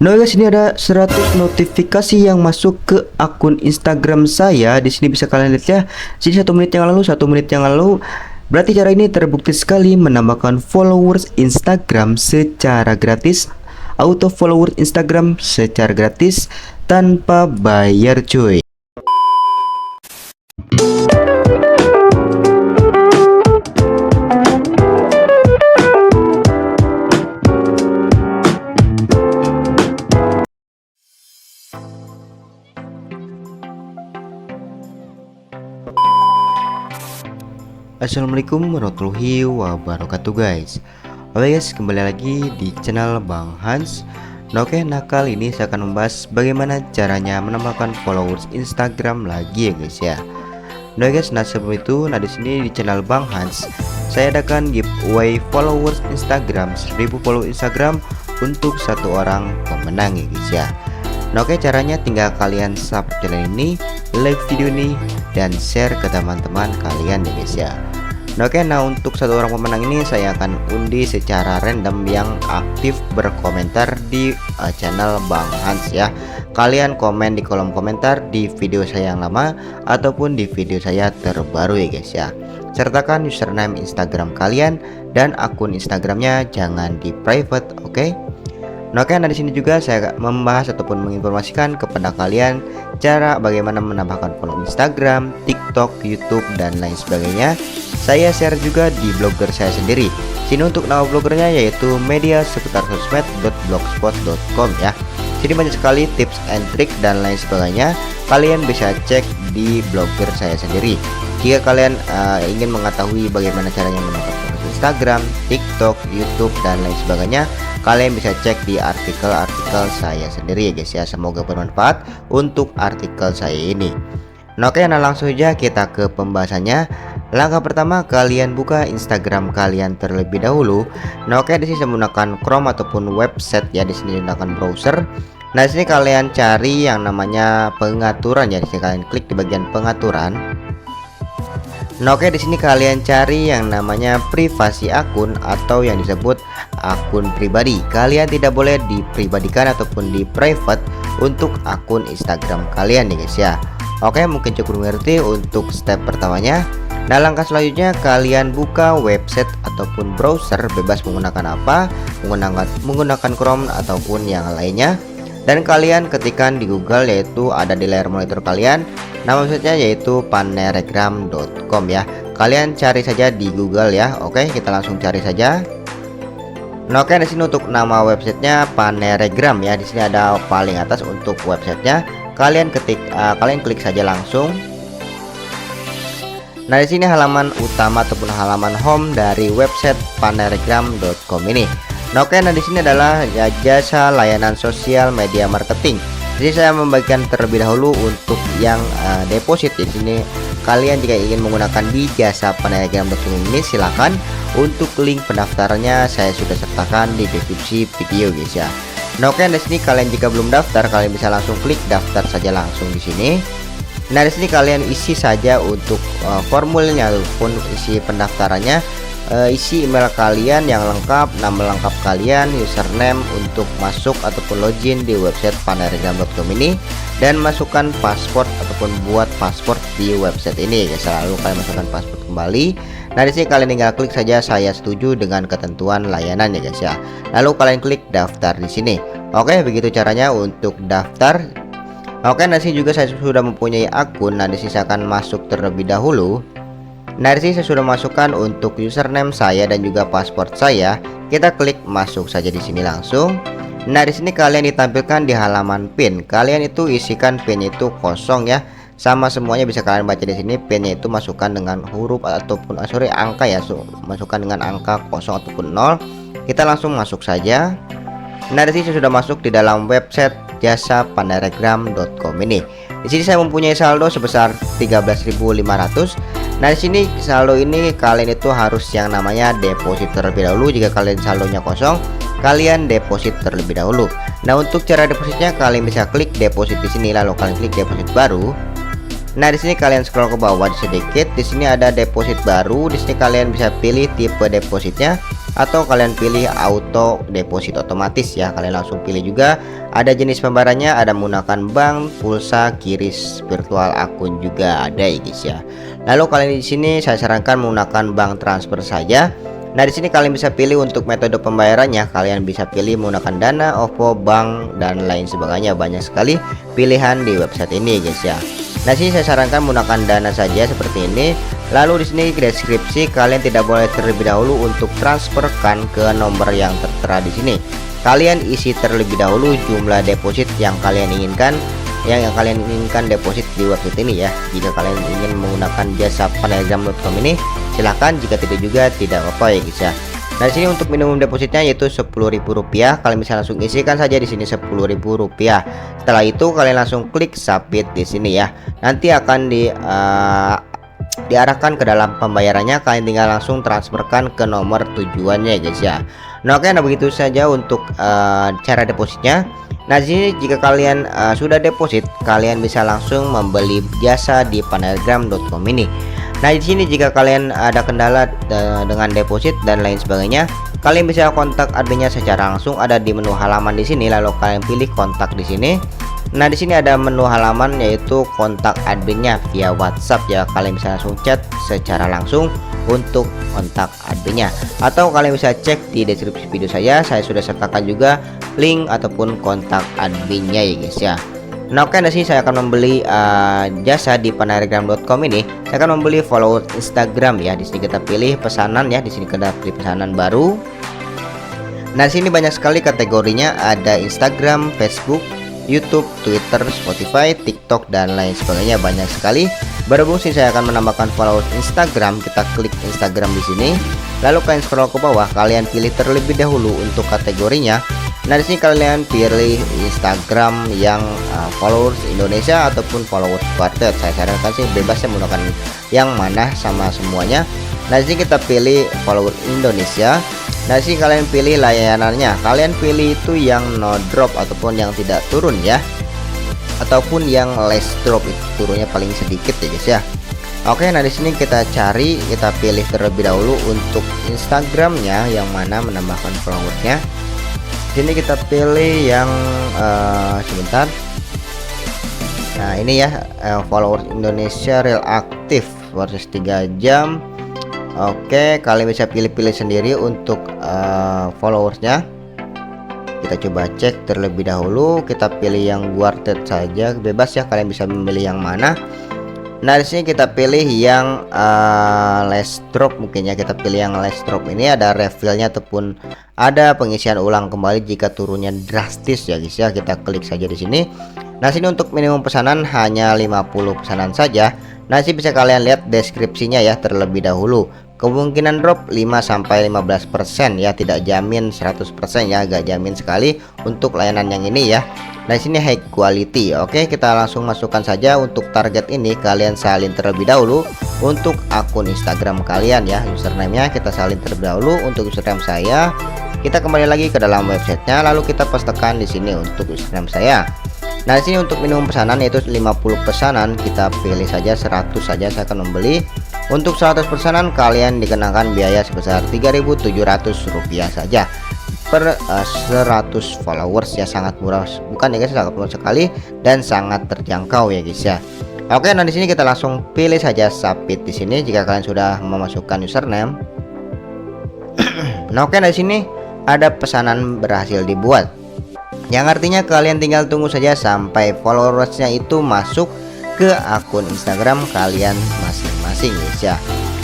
Nah guys, ini ada 100 notifikasi yang masuk ke akun Instagram saya. Di sini bisa kalian lihat ya. Jadi 1 menit yang lalu, 1 menit yang lalu. Berarti cara ini terbukti sekali menambahkan followers Instagram secara gratis. Auto followers Instagram secara gratis tanpa bayar cuy. Assalamualaikum warahmatullahi wabarakatuh guys. Oke guys, kembali lagi di channel Bang Hans. Nah kali ini saya akan membahas bagaimana caranya menambahkan followers Instagram lagi ya guys ya. Nah guys, sebelum itu, di sini di channel Bang Hans saya adakan giveaway followers Instagram 1000 follow Instagram untuk 1 orang pemenang ya guys ya. Nah caranya tinggal kalian subscribe channel ini, like video ini, dan share ke teman-teman kalian ya guys ya. Nah untuk 1 orang pemenang ini saya akan undi secara random yang aktif berkomentar di channel Bang Hans ya. Kalian komen di kolom komentar di video saya yang lama ataupun di video saya terbaru ya guys ya. Sertakan username Instagram kalian dan akun Instagramnya jangan di private, oke? Nah di sini juga saya membahas ataupun menginformasikan kepada kalian cara bagaimana menambahkan follow Instagram, TikTok, YouTube, dan lain sebagainya. Saya share juga di blogger saya sendiri. Sini untuk nama bloggernya yaitu mediaseputar-sosmed.blogspot.com ya. Jadi banyak sekali tips and trick dan lain sebagainya. Kalian bisa cek di blogger saya sendiri. Jika kalian ingin mengetahui bagaimana caranya menambahkan Instagram, TikTok, YouTube, dan lain sebagainya, kalian bisa cek di artikel-artikel saya sendiri ya guys ya. Semoga bermanfaat untuk artikel saya ini. Nah langsung saja kita ke pembahasannya. Langkah pertama, kalian buka Instagram kalian terlebih dahulu. Nah di sini saya menggunakan Chrome ataupun website ya, di sini menggunakan browser. Nah di sini kalian cari yang namanya pengaturan ya, di sini kalian klik di bagian pengaturan. Nah di sini kalian cari yang namanya privasi akun atau yang disebut akun pribadi. Kalian tidak boleh dipribadikan ataupun di private untuk akun Instagram kalian nih guys ya. Oke, mungkin cukup mengerti untuk step pertamanya. Nah langkah selanjutnya, kalian buka website ataupun browser, bebas menggunakan apa, menggunakan Chrome ataupun yang lainnya, dan kalian ketikkan di Google, yaitu ada di layar monitor kalian. Nama websitenya yaitu paneregram.com ya. Kalian cari saja di Google ya. Oke, kita langsung cari saja. Nah di sini untuk nama websitenya Paneregram ya. Di sini ada paling atas untuk websitenya. Kalian klik saja langsung. Nah di sini halaman utama ataupun halaman home dari website paneregram.com ini. Nah di sini adalah jasa layanan sosial media marketing. Jadi saya membagikan terlebih dahulu untuk yang deposit. Di sini kalian jika ingin menggunakan di jasa paneregram.com ini, silakan. Untuk link pendaftarannya saya sudah sertakan di deskripsi video guys ya. Nah di sini kalian jika belum daftar, kalian bisa langsung klik daftar saja langsung di sini. Nah di sini kalian isi saja untuk formulirnya ataupun isi pendaftarannya. Isi email kalian yang lengkap, nama lengkap kalian, username untuk masuk ataupun login di website paneregram.com ini, dan masukkan paspor ataupun buat paspor di website ini guys. Lalu kalian masukkan paspor kembali. Nah di sini kalian tinggal klik saja saya setuju dengan ketentuan layanan ya guys ya. Lalu kalian klik daftar di sini. Oke, begitu caranya untuk daftar. Oke, di sini juga saya sudah mempunyai akun. Nah di sini saya akan masuk terlebih dahulu. Nah di sini saya sudah masukkan untuk username saya dan juga paspor saya. Kita klik masuk saja di sini langsung. Nah di sini kalian ditampilkan di halaman PIN. Kalian itu isikan PIN itu kosong ya. Sama semuanya bisa kalian baca di sini. PIN-nya itu masukkan dengan huruf ataupun angka ya. Masukkan dengan angka 0 ataupun 0. Kita langsung masuk saja. Nah di sini saya sudah masuk di dalam website jasa paneregram.com ini. Di sini saya mempunyai saldo sebesar 13.500. Nah di sini saldo ini kalian itu harus yang namanya deposit terlebih dahulu. Jika kalian saldonya kosong, kalian deposit terlebih dahulu. Nah untuk cara depositnya, kalian bisa klik deposit di sini, lalu kalian klik deposit baru. Nah di sini kalian scroll ke bawah sedikit. Di sini ada deposit baru. Di sini kalian bisa pilih tipe depositnya atau kalian pilih auto deposit otomatis ya. Kalian langsung pilih juga. Ada jenis pembayarannya, ada menggunakan bank, pulsa, QRIS, virtual akun juga ada ya guys ya. Lalu kalian di sini saya sarankan menggunakan bank transfer saja. Nah, di sini kalian bisa pilih untuk metode pembayarannya. Kalian bisa pilih menggunakan Dana, OVO, bank dan lain sebagainya. Banyak sekali pilihan di website ini guys ya. Nah, sini saya sarankan menggunakan Dana saja seperti ini. Lalu di sini deskripsi, kalian tidak boleh terlebih dahulu untuk transferkan ke nomor yang tertera di sini. Kalian isi terlebih dahulu jumlah deposit yang kalian inginkan, yang kalian inginkan deposit di website ini ya. Jika kalian ingin menggunakan jasa paneregram.com ini, silahkan. Jika tidak juga tidak apa-apa ya guys ya. Nah, di sini untuk minimum depositnya yaitu Rp10.000. Kalian bisa langsung isikan saja di sini Rp10.000. Setelah itu kalian langsung klik submit di sini ya. Nanti akan diarahkan ke dalam pembayarannya. Kalian tinggal langsung transferkan ke nomor tujuannya guys ya. Nah, oke, nah begitu saja untuk cara depositnya. Nah, di sini jika kalian sudah deposit, kalian bisa langsung membeli jasa di paneregram.com ini. Nah, di sini jika kalian ada kendala dengan deposit dan lain sebagainya, kalian bisa kontak adminnya secara langsung, ada di menu halaman di sini. Lalu kalian pilih kontak di sini. Nah, di sini ada menu halaman yaitu kontak adminnya via WhatsApp ya. Kalian bisa langsung chat secara langsung untuk kontak adminnya, atau kalian bisa cek di deskripsi video saya sudah sertakan juga link ataupun kontak adminnya ya guys ya. Nah, oke, di sini saya akan membeli jasa di paneregram.com ini. Saya akan membeli follower Instagram ya. Di sini kita pilih pesanan ya. Di sini kita pilih pesanan baru. Nah, di sini banyak sekali kategorinya, ada Instagram, Facebook, YouTube, Twitter, Spotify, TikTok dan lain sebagainya, banyak sekali. Berhubung sih saya akan menambahkan followers Instagram, kita klik Instagram di sini. Lalu kalian scroll ke bawah, kalian pilih terlebih dahulu untuk kategorinya. Nah, di sini kalian pilih Instagram yang followers Indonesia ataupun followers quartet. Saya sarankan sih bebas ya menggunakan yang mana sama semuanya. Nah, di sini kita pilih followers Indonesia. Nah, di sini kalian pilih layanannya. Kalian pilih itu yang no drop ataupun yang tidak turun ya, ataupun yang less drop, itu turunnya paling sedikit ya guys ya. Oke, nah di sini kita cari, kita pilih terlebih dahulu untuk Instagramnya yang mana menambahkan followersnya. Sini kita pilih yang sebentar. Nah, ini ya followers Indonesia real aktif versus 3 jam. Oke, kalian bisa pilih-pilih sendiri untuk followersnya. Kita coba cek terlebih dahulu. Kita pilih yang guarded saja, bebas ya, kalian bisa memilih yang mana. Nah, di sini kita pilih yang less drop mungkin ya. Kita pilih yang less drop. Ini ada refillnya ataupun ada pengisian ulang kembali jika turunnya drastis ya guys ya. Kita klik saja di sini. Nah, sini untuk minimum pesanan hanya 50 pesanan saja. Nah, sih bisa kalian lihat deskripsinya ya terlebih dahulu. Kemungkinan drop 5-15% ya, tidak jamin 100% ya, agak jamin sekali untuk layanan yang ini ya. Nah, sini high quality. Oke, kita langsung masukkan saja untuk target ini. Kalian salin terlebih dahulu untuk akun Instagram kalian ya. Username-nya kita salin terlebih dahulu untuk username saya. Kita kembali lagi ke dalam websitenya, lalu kita pastekan di sini untuk username saya. Nah, di sini untuk minimum pesanan yaitu 50 pesanan, kita pilih saja 100 saja. Saya akan membeli. Untuk 100 pesanan kalian dikenakan biaya sebesar Rp3.700 saja per 100 followers ya, sangat murah bukan ya guys, sangat murah sekali dan sangat terjangkau ya guys ya. Oke, nah di sini kita langsung pilih saja submit di sini jika kalian sudah memasukkan username. Nah, oke, nah di sini ada pesanan berhasil dibuat, yang artinya kalian tinggal tunggu saja sampai followersnya itu masuk ke akun Instagram kalian masing-masing guys ya.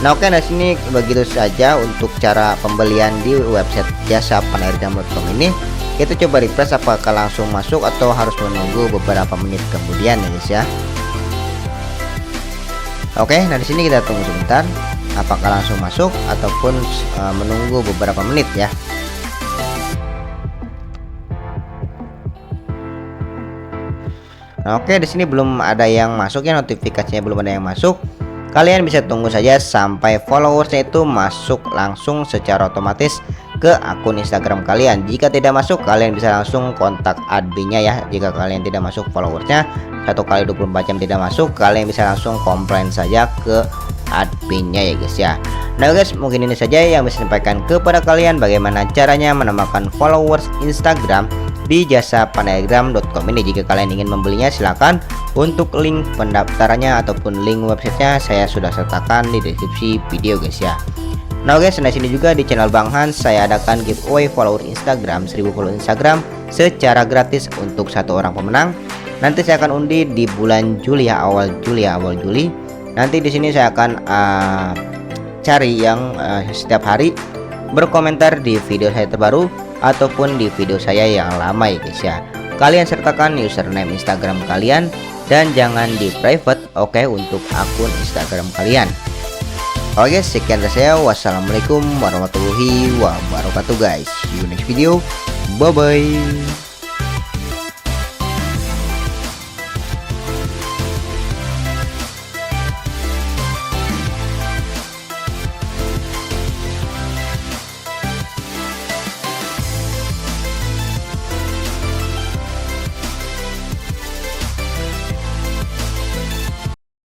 Nah, oke, nah sini begitu saja untuk cara pembelian di website jasa paneregram.com ini. Kita coba refresh apakah langsung masuk atau harus menunggu beberapa menit kemudian ya guys ya. Oke, nah di sini kita tunggu sebentar apakah langsung masuk ataupun menunggu beberapa menit ya. Nah, oke, di sini belum ada yang masuk ya, notifikasinya belum ada yang masuk. Kalian bisa tunggu saja sampai followersnya itu masuk langsung secara otomatis ke akun Instagram kalian. Jika tidak masuk, kalian bisa langsung kontak adminnya ya. Jika kalian tidak masuk followersnya 1 kali 24 jam tidak masuk, kalian bisa langsung komplain saja ke adminnya ya guys ya. Nah guys, mungkin ini saja yang bisa disampaikan kepada kalian bagaimana caranya menambahkan followers Instagram di jasapandaigram.com ini. Jika kalian ingin membelinya silahkan. Untuk link pendaftarannya ataupun link websitenya saya sudah sertakan di deskripsi video guys ya. Nah guys, di sini juga di channel Bang Hans saya adakan giveaway follower Instagram 1000 follower Instagram secara gratis untuk satu orang pemenang. Nanti saya akan undi di bulan Juli ya, awal Juli. Nanti di sini saya akan cari yang setiap hari berkomentar di video saya terbaru ataupun di video saya yang lama ya guys ya. Kalian sertakan username Instagram kalian dan jangan di private, oke, untuk akun Instagram kalian. Oke, sekian dari saya. Wassalamualaikum warahmatullahi wabarakatuh guys. See you next video. Bye bye.